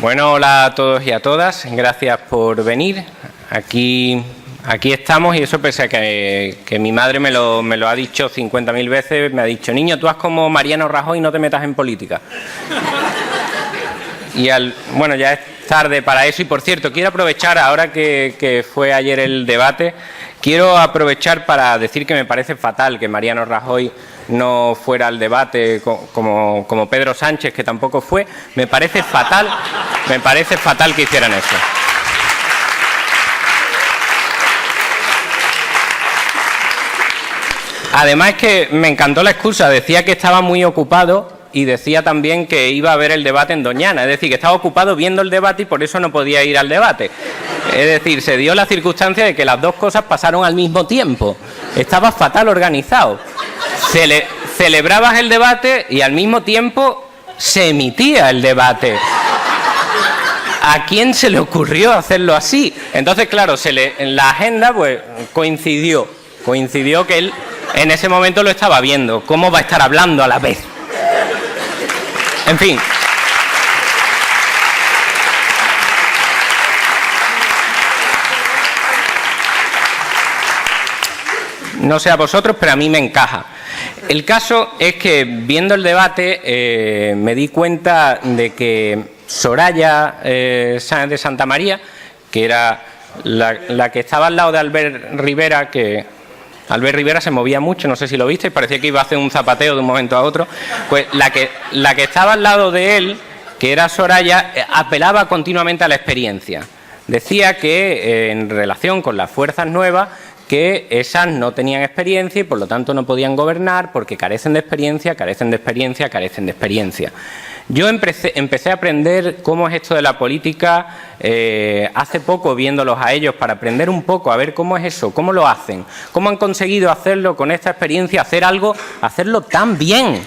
Bueno, hola a todos y a todas, gracias por venir. Aquí estamos, y eso pese a que mi madre me lo ha dicho 50.000 veces. Me ha dicho: niño, tú haz como Mariano Rajoy y no te metas en política. Y bueno, ya es tarde para eso. Y por cierto, quiero aprovechar, ahora que fue ayer el debate, quiero aprovechar para decir que me parece fatal que Mariano Rajoy no fuera al debate como Pedro Sánchez, que tampoco fue. Me parece fatal que hicieran eso. Además, es que me encantó la excusa. Decía que estaba muy ocupado y decía también que iba a ver el debate en Doñana. Es decir, que estaba ocupado viendo el debate y por eso no podía ir al debate. Es decir, se dio la circunstancia de que las dos cosas pasaron al mismo tiempo. Estaba fatal organizado. Celebrabas el debate y al mismo tiempo se emitía el debate. ¿A quién se le ocurrió hacerlo así? Entonces, claro, en la agenda pues coincidió que él en ese momento lo estaba viendo. ¿Cómo va a estar hablando a la vez? En fin. No sé a vosotros, pero a mí me encaja. El caso es que, viendo el debate, me di cuenta de que Soraya Sáenz de Santamaría, que era la que estaba al lado de Albert Rivera, que Albert Rivera se movía mucho, no sé si lo viste, parecía que iba a hacer un zapateo de un momento a otro. Pues la que estaba al lado de él, que era Soraya, apelaba continuamente a la experiencia. Decía que en relación con las fuerzas nuevas, que esas no tenían experiencia y por lo tanto no podían gobernar porque carecen de experiencia. Yo empecé a aprender cómo es esto de la política hace poco, viéndolos a ellos, para aprender un poco, a ver cómo es eso, cómo lo hacen, cómo han conseguido hacerlo con esta experiencia, hacerlo tan bien.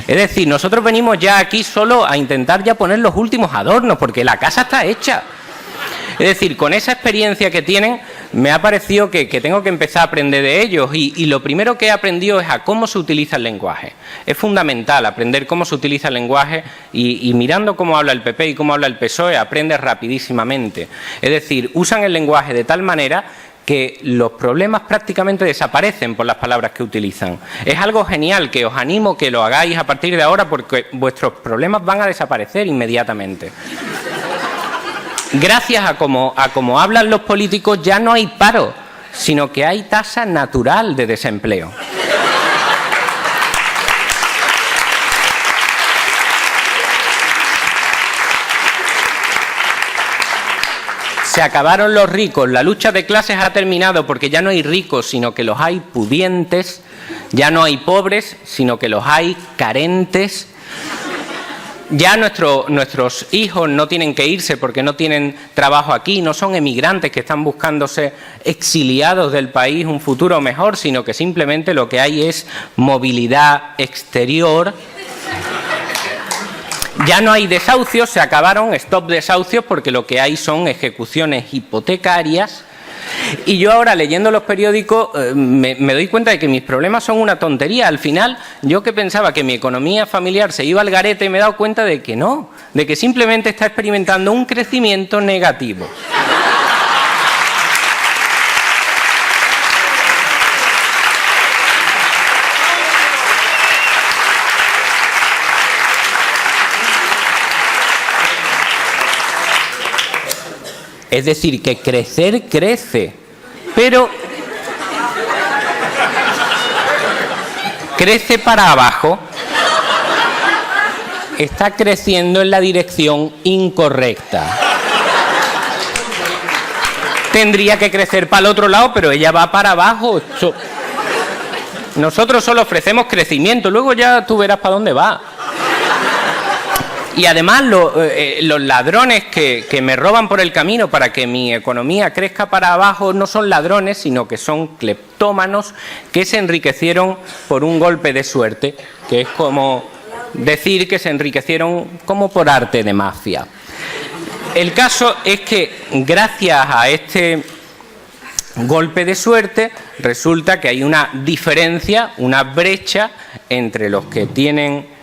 Es decir, nosotros venimos ya aquí solo a intentar ya poner los últimos adornos, porque la casa está hecha. Es decir, con esa experiencia que tienen, me ha parecido que tengo que empezar a aprender de ellos. Y lo primero que he aprendido es a cómo se utiliza el lenguaje. Es fundamental aprender cómo se utiliza el lenguaje y mirando cómo habla el PP y cómo habla el PSOE, aprendes rapidísimamente. Es decir, usan el lenguaje de tal manera que los problemas prácticamente desaparecen por las palabras que utilizan. Es algo genial, que os animo que lo hagáis a partir de ahora, porque vuestros problemas van a desaparecer inmediatamente. Gracias a cómo hablan los políticos, ya no hay paro, sino que hay tasa natural de desempleo. Se acabaron los ricos, la lucha de clases ha terminado, porque ya no hay ricos, sino que los hay pudientes, ya no hay pobres, sino que los hay carentes. Ya nuestros hijos no tienen que irse porque no tienen trabajo aquí, no son emigrantes que están buscándose exiliados del país un futuro mejor, sino que simplemente lo que hay es movilidad exterior. Ya no hay desahucios, se acabaron, stop desahucios, porque lo que hay son ejecuciones hipotecarias. Y yo ahora, leyendo los periódicos, me doy cuenta de que mis problemas son una tontería. Al final, yo que pensaba que mi economía familiar se iba al garete, me he dado cuenta de que no, de que simplemente está experimentando un crecimiento negativo. Es decir, que crecer crece, pero crece para abajo, está creciendo en la dirección incorrecta. Tendría que crecer para el otro lado, pero ella va para abajo. Nosotros solo ofrecemos crecimiento, luego ya tú verás para dónde va. Y además los ladrones que me roban por el camino para que mi economía crezca para abajo no son ladrones, sino que son cleptómanos que se enriquecieron por un golpe de suerte, que es como decir que se enriquecieron como por arte de mafia. El caso es que gracias a este golpe de suerte resulta que hay una diferencia, una brecha entre los que tienen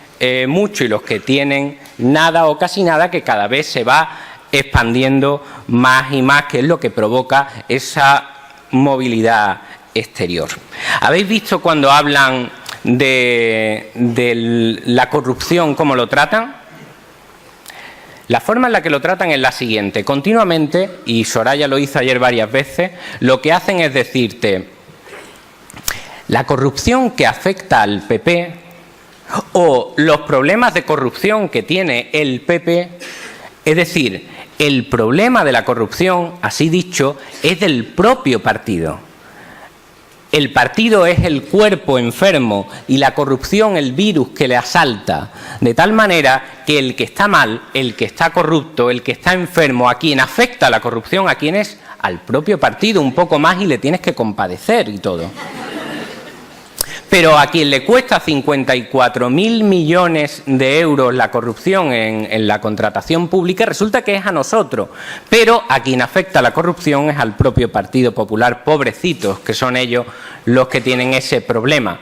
mucho y los que tienen nada o casi nada, que cada vez se va expandiendo más y más, que es lo que provoca esa movilidad exterior. ¿Habéis visto cuando hablan de la corrupción, cómo lo tratan? La forma en la que lo tratan es la siguiente. Continuamente, y Soraya lo hizo ayer varias veces, lo que hacen es decirte: la corrupción que afecta al PP o los problemas de corrupción que tiene el PP, es decir, el problema de la corrupción, así dicho, es del propio partido. El partido es el cuerpo enfermo y la corrupción el virus que le asalta, de tal manera que el que está mal, el que está corrupto, el que está enfermo, a quien afecta la corrupción, ¿a quién es? Al propio partido, un poco más, y le tienes que compadecer y todo. Pero a quien le cuesta 54.000 millones de euros la corrupción en la contratación pública, resulta que es a nosotros. Pero a quien afecta la corrupción es al propio Partido Popular, pobrecitos, que son ellos los que tienen ese problema.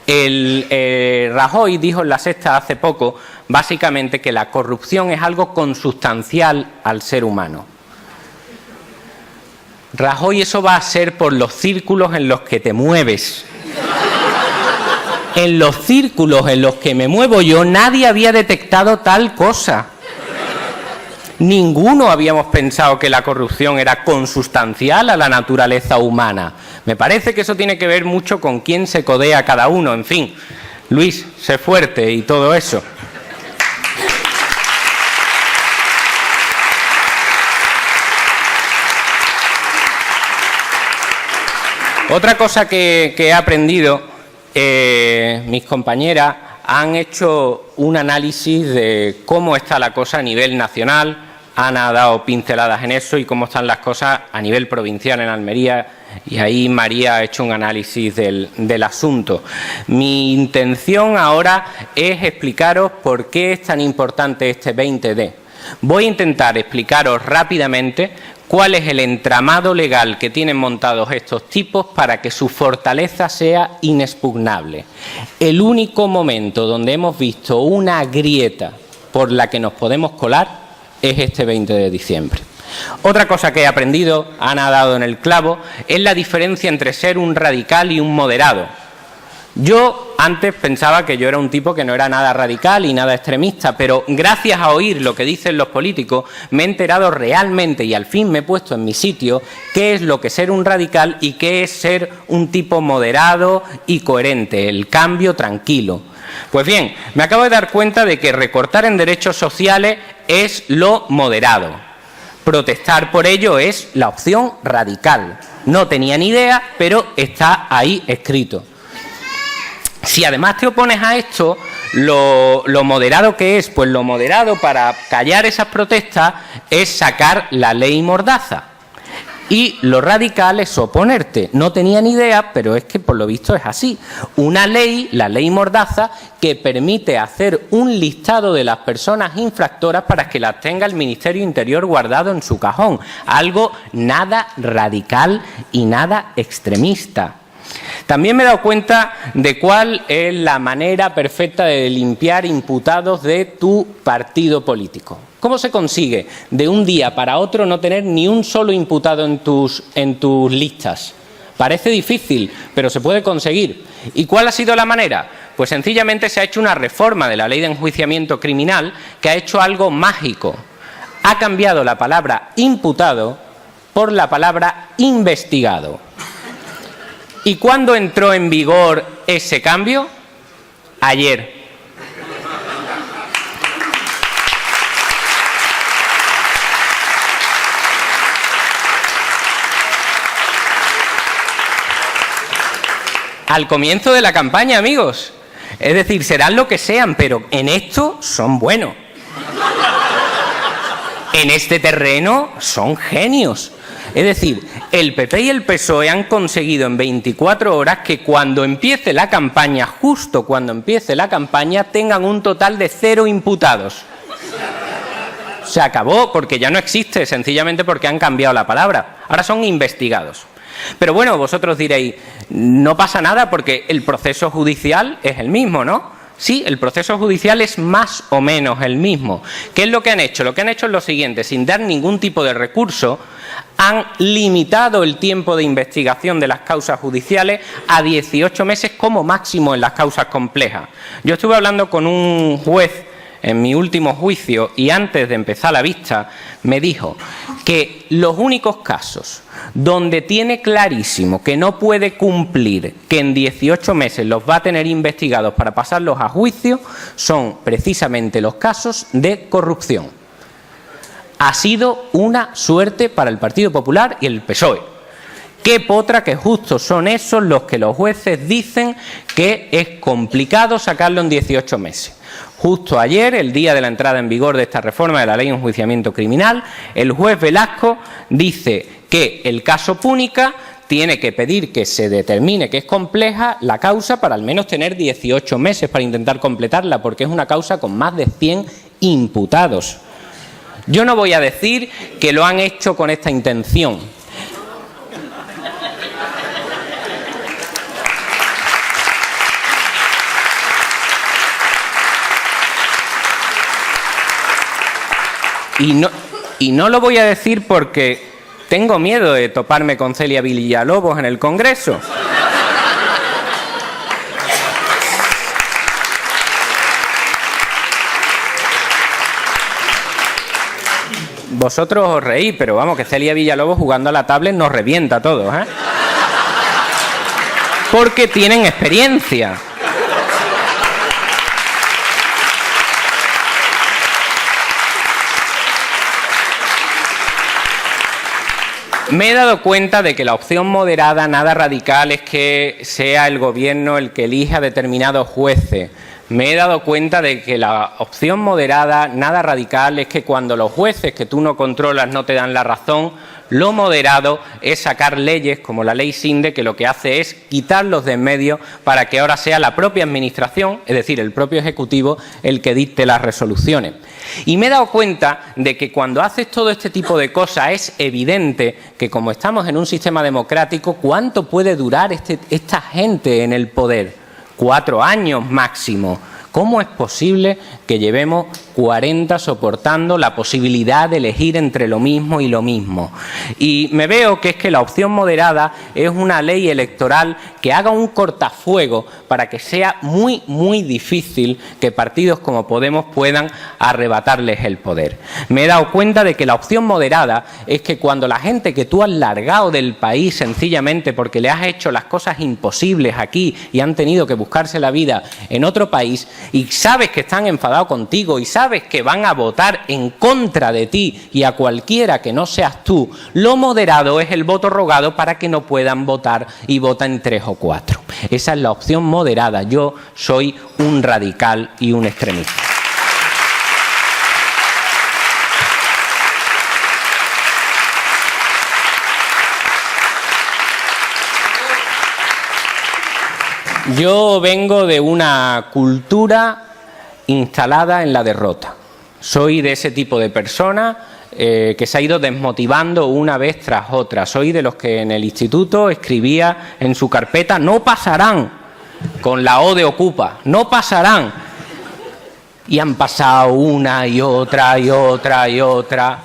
Rajoy dijo en La Sexta hace poco, básicamente, que la corrupción es algo consustancial al ser humano. Rajoy, eso va a ser por los círculos en los que te mueves. En los círculos en los que me muevo yo, nadie había detectado tal cosa. Ninguno habíamos pensado que la corrupción era consustancial a la naturaleza humana. Me parece que eso tiene que ver mucho con quién se codea cada uno. En fin, Luis, sé fuerte y todo eso. Otra cosa que he aprendido, mis compañeras han hecho un análisis de cómo está la cosa a nivel nacional. Ana ha dado pinceladas en eso y cómo están las cosas a nivel provincial en Almería, y ahí María ha hecho un análisis del asunto. Mi intención ahora es explicaros por qué es tan importante este 20D. Voy a intentar explicaros rápidamente cuál es el entramado legal que tienen montados estos tipos para que su fortaleza sea inexpugnable. El único momento donde hemos visto una grieta por la que nos podemos colar es este 20 de diciembre. Otra cosa que he aprendido, Ana ha dado en el clavo, es la diferencia entre ser un radical y un moderado. Yo antes pensaba que yo era un tipo que no era nada radical y nada extremista, pero gracias a oír lo que dicen los políticos me he enterado realmente, y al fin me he puesto en mi sitio, qué es lo que es ser un radical y qué es ser un tipo moderado y coherente, el cambio tranquilo. Pues bien, me acabo de dar cuenta de que recortar en derechos sociales es lo moderado. Protestar por ello es la opción radical. No tenía ni idea, pero está ahí escrito. Si además te opones a esto, lo moderado que es, pues lo moderado para callar esas protestas es sacar la ley Mordaza. Y lo radical es oponerte. No tenía ni idea, pero es que por lo visto es así. Una ley, la ley Mordaza, que permite hacer un listado de las personas infractoras para que las tenga el Ministerio Interior guardado en su cajón. Algo nada radical y nada extremista. También me he dado cuenta de cuál es la manera perfecta de limpiar imputados de tu partido político. ¿Cómo se consigue de un día para otro no tener ni un solo imputado en tus listas? Parece difícil, pero se puede conseguir. ¿Y cuál ha sido la manera? Pues sencillamente se ha hecho una reforma de la ley de enjuiciamiento criminal que ha hecho algo mágico. Ha cambiado la palabra imputado por la palabra investigado. ¿Y cuándo entró en vigor ese cambio? Ayer. Al comienzo de la campaña, amigos. Es decir, serán lo que sean, pero en esto son buenos. En este terreno son genios. Es decir, el PP y el PSOE han conseguido en 24 horas que cuando empiece la campaña, justo cuando empiece la campaña, tengan un total de 0 imputados. Se acabó porque ya no existe, sencillamente porque han cambiado la palabra. Ahora son investigados. Pero bueno, vosotros diréis, no pasa nada porque el proceso judicial es el mismo, ¿no? Sí, el proceso judicial es más o menos el mismo. ¿Qué es lo que han hecho? Lo que han hecho es lo siguiente: sin dar ningún tipo de recurso, han limitado el tiempo de investigación de las causas judiciales a 18 meses como máximo en las causas complejas. Yo estuve hablando con un juez en mi último juicio y antes de empezar la vista me dijo que los únicos casos donde tiene clarísimo que no puede cumplir, que en 18 meses los va a tener investigados para pasarlos a juicio, son precisamente los casos de corrupción. Ha sido una suerte para el Partido Popular y el PSOE. Qué potra que justo son esos los que los jueces dicen que es complicado sacarlo en 18 meses. Justo ayer, el día de la entrada en vigor de esta reforma de la Ley de Enjuiciamiento Criminal, el juez Velasco dice que el caso Púnica tiene que pedir que se determine que es compleja la causa para al menos tener 18 meses para intentar completarla, porque es una causa con más de 100 imputados. Yo no voy a decir que lo han hecho con esta intención. Y no lo voy a decir porque tengo miedo de toparme con Celia Villalobos en el Congreso. Vosotros os reís, pero vamos, que Celia Villalobos jugando a la tablet nos revienta a todos, ¿eh? Porque tienen experiencia. Me he dado cuenta de que la opción moderada, nada radical, es que sea el gobierno el que elija a determinados jueces. Me he dado cuenta de que la opción moderada, nada radical, es que cuando los jueces que tú no controlas no te dan la razón, lo moderado es sacar leyes como la ley Sinde, que lo que hace es quitarlos de en medio para que ahora sea la propia administración, es decir, el propio Ejecutivo, el que dicte las resoluciones. Y me he dado cuenta de que cuando haces todo este tipo de cosas es evidente que, como estamos en un sistema democrático, ¿cuánto puede durar esta gente en el poder? 4 años máximo. ¿Cómo es posible que llevemos 40 soportando la posibilidad de elegir entre lo mismo y lo mismo? Y me veo que es que la opción moderada es una ley electoral que haga un cortafuego para que sea muy, muy difícil que partidos como Podemos puedan arrebatarles el poder. Me he dado cuenta de que la opción moderada es que cuando la gente que tú has largado del país sencillamente porque le has hecho las cosas imposibles aquí y han tenido que buscarse la vida en otro país, y sabes que están enfadados contigo y sabes que van a votar en contra de ti y a cualquiera que no seas tú, lo moderado es el voto rogado para que no puedan votar y votan 3 o 4. Esa es la opción moderada. Yo soy un radical y un extremista. Yo vengo de una cultura instalada en la derrota. Soy de ese tipo de persona que se ha ido desmotivando una vez tras otra. Soy de los que en el instituto escribía en su carpeta "no pasarán", con la O de Ocupa, "no pasarán". Y han pasado una y otra y otra y otra.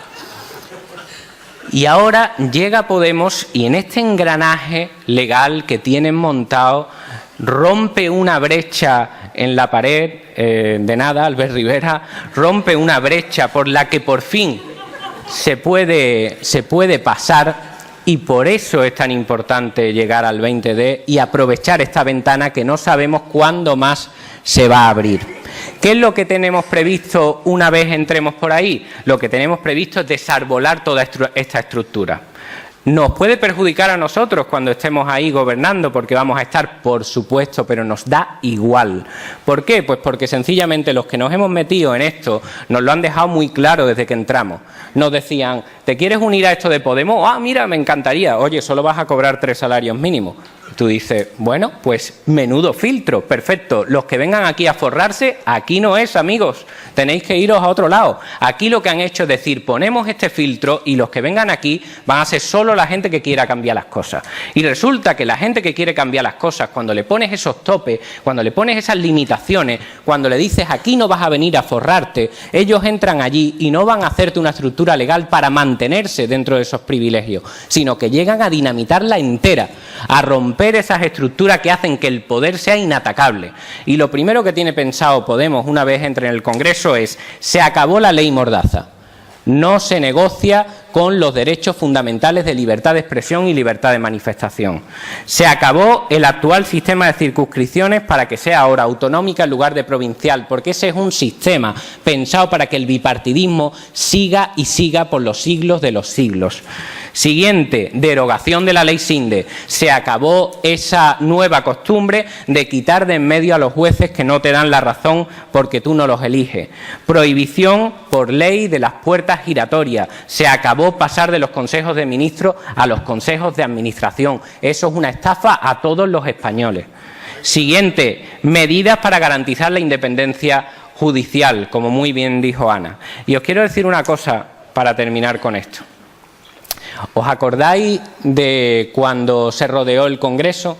Y ahora llega Podemos y en este engranaje legal que tienen montado rompe una brecha en la pared, de nada, Albert Rivera, rompe una brecha por la que por fin se puede pasar, y por eso es tan importante llegar al 20D y aprovechar esta ventana que no sabemos cuándo más se va a abrir. ¿Qué es lo que tenemos previsto una vez entremos por ahí? Lo que tenemos previsto es desarbolar toda esta estructura. Nos puede perjudicar a nosotros cuando estemos ahí gobernando, porque vamos a estar, por supuesto, pero nos da igual. ¿Por qué? Pues porque sencillamente los que nos hemos metido en esto nos lo han dejado muy claro desde que entramos. Nos decían: ¿te quieres unir a esto de Podemos? Ah, mira, me encantaría. Oye, solo vas a cobrar 3 salarios mínimos. Tú dices, bueno, pues menudo filtro, perfecto. Los que vengan aquí a forrarse, aquí no es, amigos. Tenéis que iros a otro lado. Aquí lo que han hecho es decir, ponemos este filtro y los que vengan aquí van a ser solo la gente que quiera cambiar las cosas. Y resulta que la gente que quiere cambiar las cosas, cuando le pones esos topes, cuando le pones esas limitaciones, cuando le dices aquí no vas a venir a forrarte, ellos entran allí y no van a hacerte una estructura legal para mantenerse dentro de esos privilegios, sino que llegan a dinamitarla entera, a romper esas estructuras que hacen que el poder sea inatacable. Y lo primero que tiene pensado Podemos una vez entre en el Congreso es: se acabó la ley Mordaza. No se negocia con los derechos fundamentales de libertad de expresión y libertad de manifestación. Se acabó el actual sistema de circunscripciones para que sea ahora autonómica en lugar de provincial, porque ese es un sistema pensado para que el bipartidismo siga y siga por los siglos de los siglos. Siguiente, derogación de la ley Sinde. Se acabó esa nueva costumbre de quitar de en medio a los jueces que no te dan la razón porque tú no los eliges. Prohibición por ley de las puertas giratorias. Se acabó pasar de los consejos de ministros a los consejos de administración. Eso es una estafa a todos los españoles. Siguiente, medidas para garantizar la independencia judicial, como muy bien dijo Ana. Y os quiero decir una cosa para terminar con esto. ¿Os acordáis de cuando se rodeó el Congreso?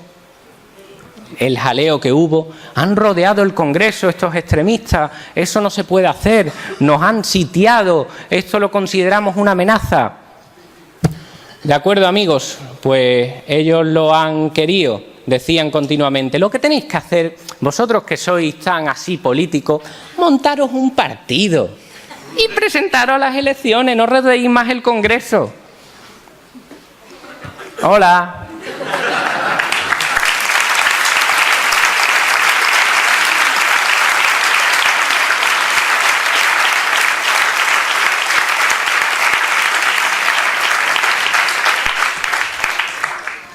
El jaleo que hubo. Han rodeado el Congreso estos extremistas, eso no se puede hacer, nos han sitiado, esto lo consideramos una amenaza. ¿De acuerdo, amigos? Pues ellos lo han querido, decían continuamente. Lo que tenéis que hacer, vosotros que sois tan así políticos, montaros un partido y presentaros a las elecciones, no rodeéis más el Congreso. Hola.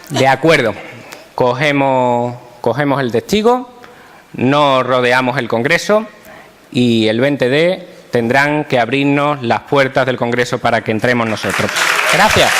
De acuerdo. Cogemos el testigo, no rodeamos el Congreso y el 20D tendrán que abrirnos las puertas del Congreso para que entremos nosotros. Gracias.